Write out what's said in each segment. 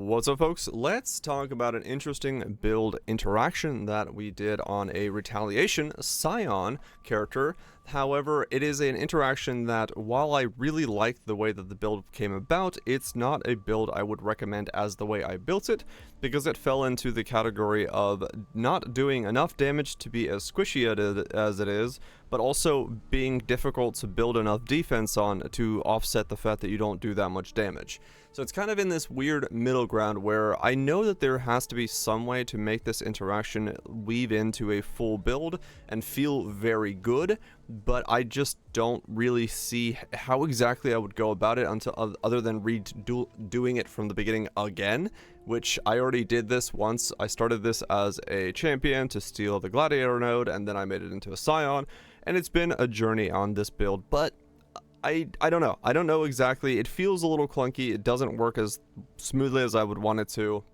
What's up, folks? Let's talk about an interesting build interaction that we did on a Retaliation Scion character. However, it is an interaction that, while I really liked the way that the build came about, it's not a build I would recommend as the way I built it, because it fell into the category of not doing enough damage to be as squishy as it is, but also being difficult to build enough defense on to offset the fact that you don't do that much damage. So it's kind of in this weird middle ground where I know that there has to be some way to make this interaction weave into a full build and feel very good, but I just don't really see how exactly I would go about it until other than doing it from the beginning again, which I already did this once. I started this as a champion to steal the gladiator node, and then I made it into a scion, and it's been a journey on this build, but I don't know. I don't know exactly. It feels a little clunky. It doesn't work as smoothly as I would want it to.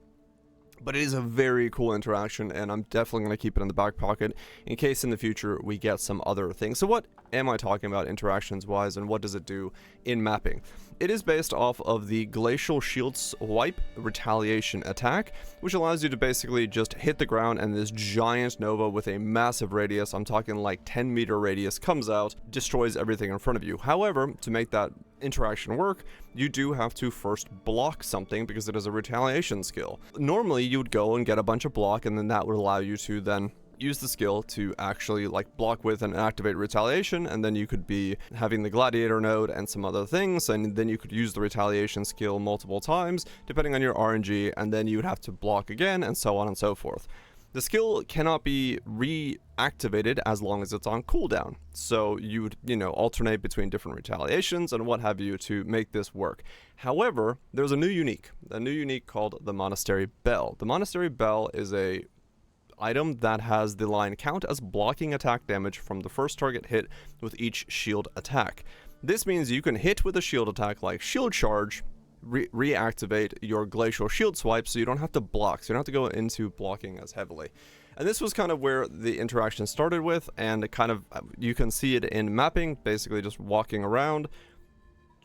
But it is a very cool interaction, and I'm definitely going to keep it in the back pocket in case in the future we get some other things. So what am I talking about interactions-wise, and what does it do in mapping? It is based off of the Glacial Shield Swipe Retaliation attack, which allows you to basically just hit the ground and this giant nova with a massive radius, I'm talking like 10-meter radius, comes out, destroys everything in front of you. However, to make that interaction work, you do have to first block something because it is a retaliation skill. Normally, you would go and get a bunch of block, and then that would allow you to then use the skill to actually like block with and activate retaliation, and then you could be having the gladiator node and some other things, and then you could use the retaliation skill multiple times depending on your RNG, and then you would have to block again, and so on and so forth. The skill cannot be reactivated as long as it's on cooldown, so you would, alternate between different retaliations and what have you to make this work. However, there's a new unique called the Monastery Bell. The Monastery Bell is a item that has the line count as blocking attack damage from the first target hit with each shield attack. This means you can hit with a shield attack like Shield Charge, reactivate your Glacial Shield Swipe, so you don't have to block, so you don't have to go into blocking as heavily. And this was kind of where the interaction started with, and kind of you can see it in mapping, basically just walking around,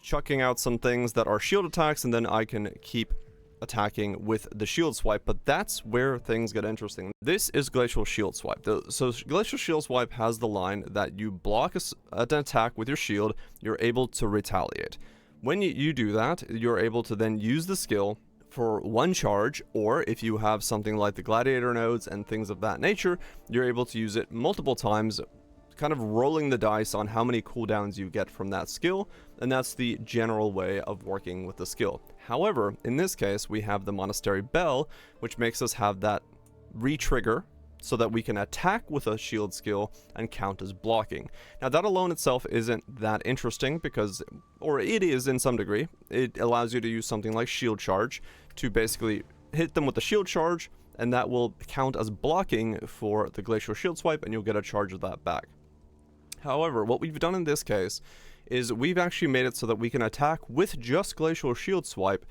chucking out some things that are shield attacks, and then I can keep attacking with the shield swipe. But that's where things get interesting. This is Glacial Shield Swipe. So Glacial Shield Swipe has the line that you block an attack with your shield, you're able to retaliate. When you do that, you're able to then use the skill for one charge, or if you have something like the gladiator nodes and things of that nature, you're able to use it multiple times, kind of rolling the dice on how many cooldowns you get from that skill, and that's the general way of working with the skill. However, in this case, we have the Monastery Bell, which makes us have that re-trigger so that we can attack with a shield skill and count as blocking. Now, that alone itself isn't that interesting because, or it is in some degree, it allows you to use something like Shield Charge to basically hit them with the Shield Charge, and that will count as blocking for the Glacial Shield Swipe, and you'll get a charge of that back. However, what we've done in this case is we've actually made it so that we can attack with just Glacial Shield Swipe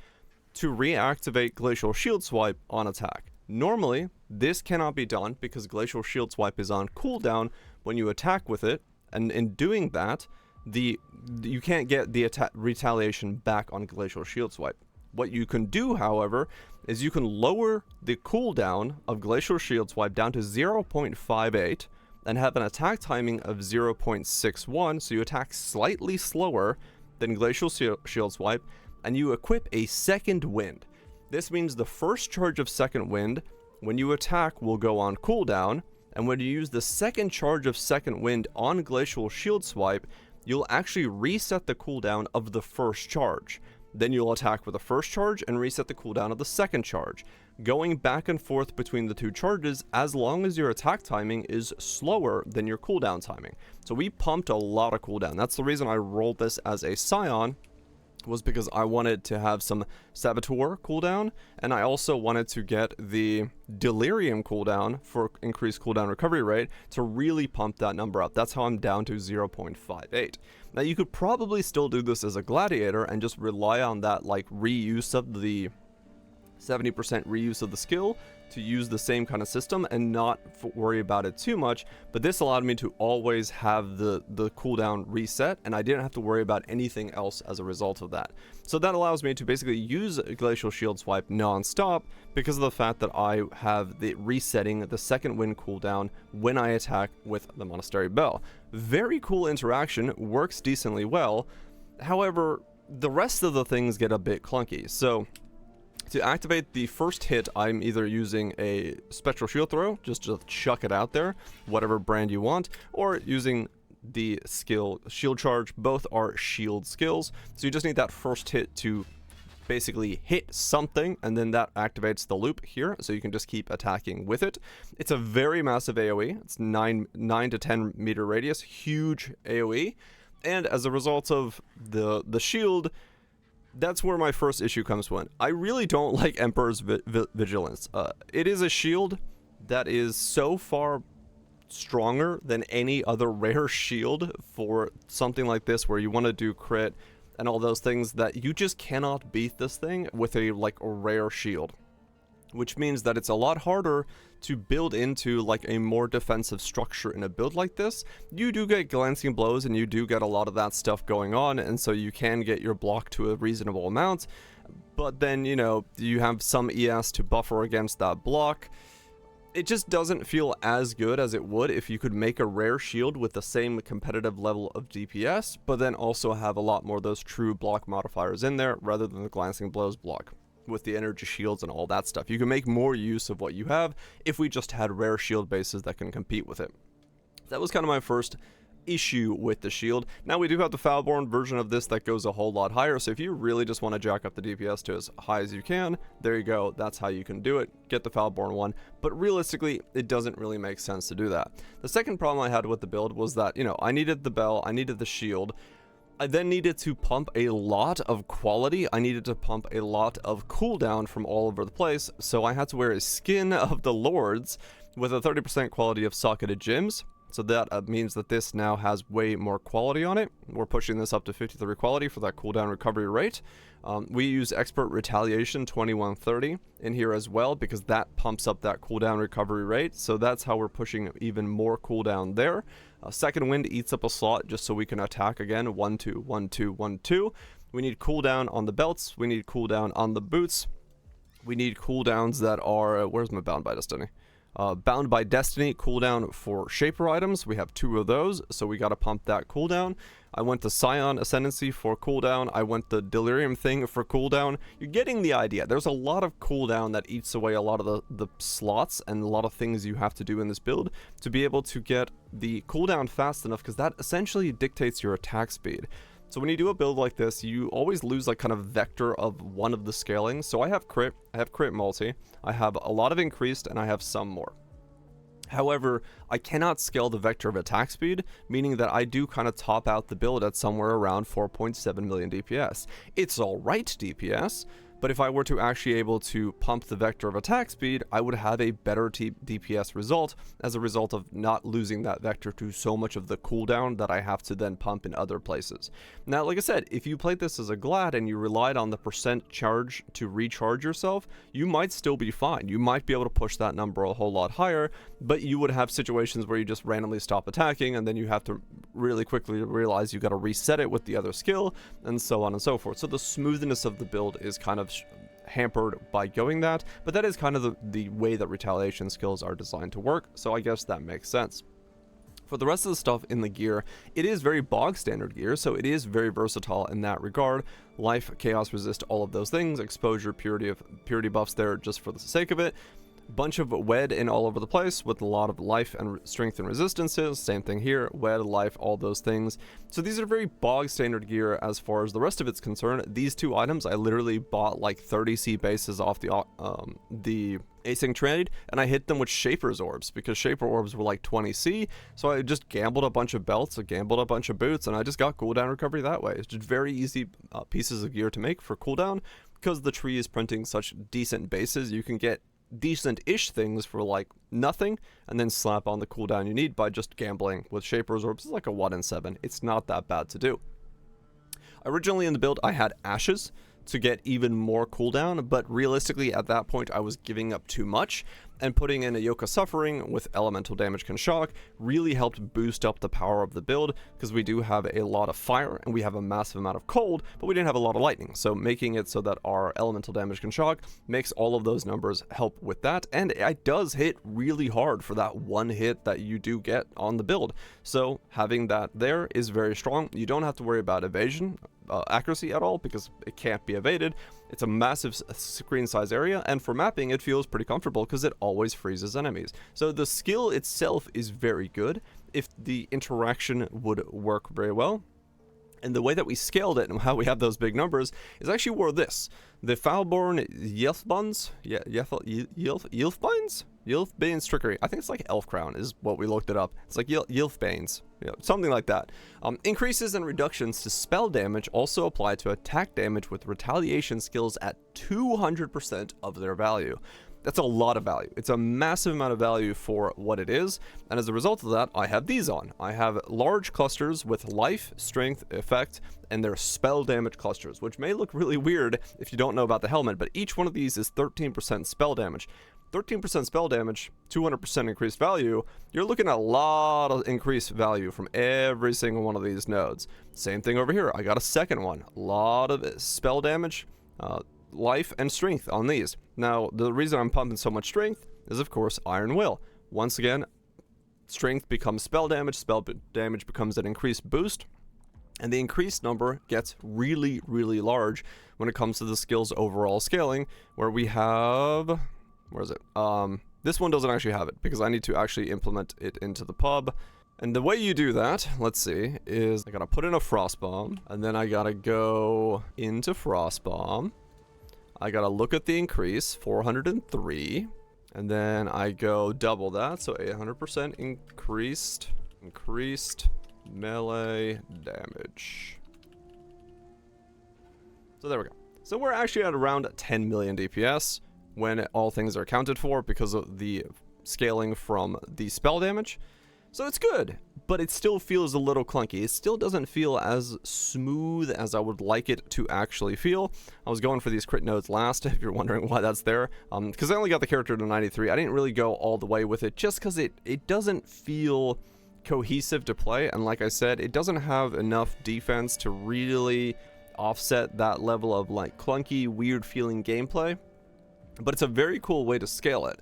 to reactivate Glacial Shield Swipe on attack. Normally, this cannot be done because Glacial Shield Swipe is on cooldown when you attack with it, and in doing that, you can't get the retaliation back on Glacial Shield Swipe. What you can do, however, is you can lower the cooldown of Glacial Shield Swipe down to 0.58 and have an attack timing of 0.61, so you attack slightly slower than Glacial Shield Swipe, and you equip a second wind. This means the first charge of second wind, when you attack, will go on cooldown, and when you use the second charge of second wind on Glacial Shield Swipe, you'll actually reset the cooldown of the first charge. Then you'll attack with the first charge and reset the cooldown of the second charge, going back and forth between the two charges as long as your attack timing is slower than your cooldown timing. So we pumped a lot of cooldown. That's the reason I rolled this as a Scion, was because I wanted to have some Saboteur cooldown, and I also wanted to get the Delirium cooldown for increased cooldown recovery rate to really pump that number up. That's how I'm down to 0.58. Now, you could probably still do this as a gladiator and just rely on that like reuse of the 70% reuse of the skill to use the same kind of system and not worry about it too much. But this allowed me to always have the cooldown reset, and I didn't have to worry about anything else as a result of that. So that allows me to basically use Glacial Shield Swipe non-stop because of the fact that I have the resetting the second wind cooldown when I attack with the Monastery Bell. Very cool interaction, works decently well. However, the rest of the things get a bit clunky. So to activate the first hit, I'm either using a Spectral Shield Throw, just to chuck it out there, whatever brand you want, or using the skill Shield Charge. Both are shield skills, so you just need that first hit to basically hit something, and then that activates the loop here, so you can just keep attacking with it. It's a very massive AoE. It's 9 to 10 meter radius, huge AoE, and as a result of the shield, that's where my first issue comes from. I really don't like Emperor's Vigilance. It is a shield that is so far stronger than any other rare shield for something like this where you want to do crit and all those things, that you just cannot beat this thing with a rare shield, which means that it's a lot harder to build into like a more defensive structure in a build like this. You do get glancing blows and you do get a lot of that stuff going on, and so you can get your block to a reasonable amount, but then, you know, you have some ES to buffer against that block. It just doesn't feel as good as it would if you could make a rare shield with the same competitive level of DPS, but then also have a lot more of those true block modifiers in there rather than the glancing blows block with the energy shields and all that stuff. You can make more use of what you have if we just had rare shield bases that can compete with it. That was kind of my first issue with the shield. Now we do have the Foulborn version of this that goes a whole lot higher, so if you really just want to jack up the DPS to as high as you can, there you go, that's how you can do it. Get the Foulborn one, but realistically it doesn't really make sense to do that. The second problem I had with the build was that, you know, I needed the bell, I needed the shield, I then needed to pump a lot of quality, I needed to pump a lot of cooldown from all over the place, so I had to wear a skin of the Lords with a 30% quality of socketed gems. So that means that this now has way more quality on it. We're pushing this up to 53 quality for that cooldown recovery rate. We use Expert Retaliation 2130 in here as well because that pumps up that cooldown recovery rate. So that's how we're pushing even more cooldown there. Second Wind eats up a slot just so we can attack again. 1, 2, 1, 2, 1, 2. We need cooldown on the belts. We need cooldown on the boots. We need cooldowns that are... where's my Bound by Destiny? Bound by Destiny cooldown for Shaper items. We have 2 of those, so we gotta pump that cooldown. I went the Scion Ascendancy for cooldown. I went the Delirium thing for cooldown. You're getting the idea. There's a lot of cooldown that eats away a lot of the slots and a lot of things you have to do in this build to be able to get the cooldown fast enough, because that essentially dictates your attack speed. So when you do a build like this, you always lose like kind of vector of one of the scalings. So I have crit multi, I have a lot of increased, and I have some more. However, I cannot scale the vector of attack speed, meaning that I do kind of top out the build at somewhere around 4.7 million DPS. It's alright DPS, but if I were to actually able to pump the vector of attack speed, I would have a better DPS result as a result of not losing that vector to so much of the cooldown that I have to then pump in other places. Now, like I said, if you played this as a Glad and you relied on the percent charge to recharge yourself, you might still be fine. You might be able to push that number a whole lot higher, but you would have situations where you just randomly stop attacking and then you have to really quickly realize you got to reset it with the other skill, and so on and so forth. So the smoothness of the build is kind of hampered by going that, but that is kind of the way that retaliation skills are designed to work, so I guess that makes sense. For the rest of the stuff in the gear, it is very bog standard gear, so it is very versatile in that regard. Life, chaos resist, all of those things, exposure, purity buffs there just for the sake of it. Bunch of wed in all over the place with a lot of life and strength and resistances. Same thing here, wed, life, all those things. So these are very bog standard gear as far as the rest of it's concerned. These 2 items I literally bought like 30 C bases off the async trade, and I hit them with Shaper's orbs because Shaper orbs were like 20 C. So I just gambled a bunch of belts, I gambled a bunch of boots, and I just got cooldown recovery that way. It's just very easy pieces of gear to make for cooldown because the tree is printing such decent bases. You can get decent-ish things for like nothing and then slap on the cooldown you need by just gambling with Shaper's orbs. It's like a 1 in 7. It's not that bad to do. Originally in the build I had ashes to get even more cooldown, but realistically at that point I was giving up too much, and putting in a Yoke of Suffering with elemental damage can shock really helped boost up the power of the build, because we do have a lot of fire and we have a massive amount of cold, but we didn't have a lot of lightning, so making it so that our elemental damage can shock makes all of those numbers help with that, and it does hit really hard for that one hit that you do get on the build. So having that there is very strong. You don't have to worry about evasion accuracy at all, because it can't be evaded. It's a massive screen size area, and for mapping it feels pretty comfortable because it always freezes enemies. So the skill itself is very good if the interaction would work very well. And the way that we scaled it and how we have those big numbers is actually wore this. The Foulborn Ylfebans? Yeah, Ylfeban's Trickery. I think it's like Elf Crown is what we looked it up. It's like Ylfeban's, something like that. Increases and reductions to spell damage also apply to attack damage with retaliation skills at 200% of their value. That's a lot of value. It's a massive amount of value for what it is, and as a result of that, I have these on. I have large clusters with life, strength, effect, and they're spell damage clusters, which may look really weird if you don't know about the helmet, but each one of these is 13% spell damage. 13% spell damage, 200% increased value, you're looking at a lot of increased value from every single one of these nodes. Same thing over here, I got a second one. A lot of spell damage, life, and strength on these. Now, the reason I'm pumping so much strength is, of course, Iron Will. Once again, strength becomes spell damage becomes an increased boost, and the increased number gets really, really large when it comes to the skill's overall scaling, where we have... where is it? This one doesn't actually have it, because I need to actually implement it into the pub. And the way you do that, let's see, is I gotta put in a Frost Bomb, and then I gotta go into Frost Bomb. I gotta look at the increase, 403, and then I go double that, so 800% increased melee damage. So there we go. So we're actually at around 10 million DPS when all things are accounted for because of the scaling from the spell damage. So it's good, but it still feels a little clunky. It still doesn't feel as smooth as I would like it to actually feel. I was going for these crit nodes last, if you're wondering why that's there. Because I only got the character to 93. I didn't really go all the way with it just because it doesn't feel cohesive to play. And like I said, it doesn't have enough defense to really offset that level of like clunky, weird feeling gameplay. But it's a very cool way to scale it.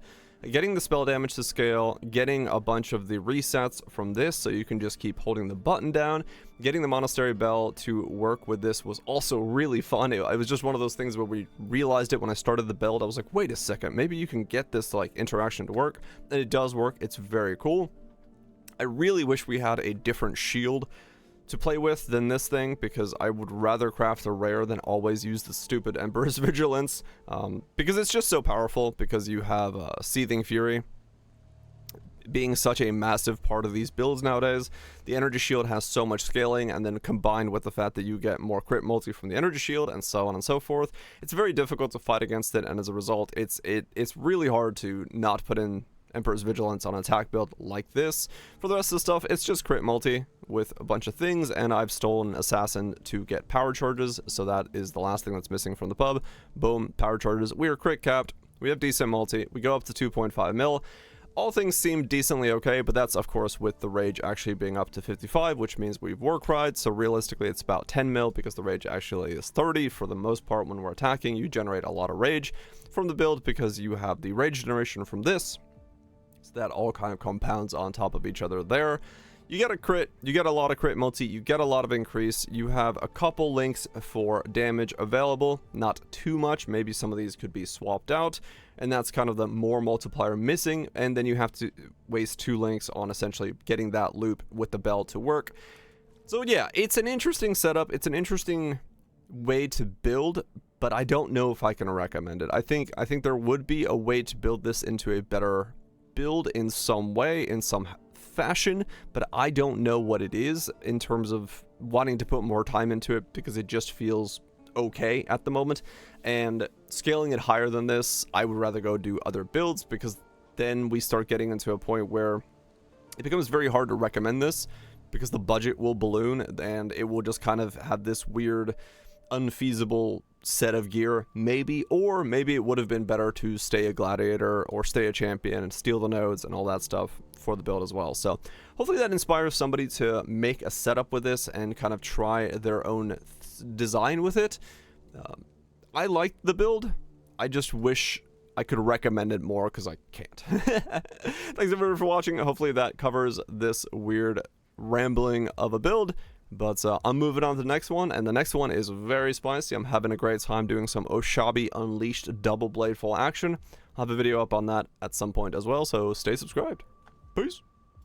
Getting the spell damage to scale, getting a bunch of the resets from this so you can just keep holding the button down, getting the Monastery Bell to work with this was also really fun. It was just one of those things where we realized it when I started the build. I was like, wait a second, maybe you can get this like interaction to work, and it does work. It's very cool. I really wish we had a different shield to play with than this thing, because I would rather craft a rare than always use the stupid Emperor's Vigilance, because it's just so powerful, because you have Seething Fury being such a massive part of these builds nowadays. The energy shield has so much scaling, and then combined with the fact that you get more crit multi from the energy shield and so on and so forth, it's very difficult to fight against it, and as a result it's really hard to not put in Emperor's Vigilance on an attack build like this. For the rest of the stuff, it's just crit multi with a bunch of things, and I've stolen Assassin to get power charges, so that is the last thing that's missing from the pub. Boom, power charges. We are crit capped. We have decent multi. We go up to 2.5 mil. All things seem decently okay, but that's of course with the rage actually being up to 55, which means we've war cried, so realistically it's about 10 mil because the rage actually is 30 for the most part. When we're attacking, you generate a lot of rage from the build because you have the rage generation from this. So that all kind of compounds on top of each other there. You get a crit, you get a lot of crit multi, you get a lot of increase, you have a couple links for damage available, not too much, maybe some of these could be swapped out, and that's kind of the more multiplier missing, and then you have to waste 2 links on essentially getting that loop with the bell to work. So yeah, it's an interesting setup, it's an interesting way to build, but I don't know if I can recommend it. I think there would be a way to build this into a better build in some way, in some fashion, but I don't know what it is in terms of wanting to put more time into it, because it just feels okay at the moment, and scaling it higher than this, I would rather go do other builds, because then we start getting into a point where it becomes very hard to recommend this, because the budget will balloon and it will just kind of have this weird unfeasible set of gear, maybe, or maybe it would have been better to stay a gladiator or stay a champion and steal the nodes and all that stuff for the build as well. So hopefully that inspires somebody to make a setup with this and kind of try their own design with it. I liked the build. I just wish I could recommend it more because I can't. Thanks everyone for watching. Hopefully that covers this weird rambling of a build. But I'm moving on to the next one, and the next one is very spicy. I'm having a great time doing some Oshabi Unleashed double blade full action. I'll have a video up on that at some point as well, so stay subscribed. Peace.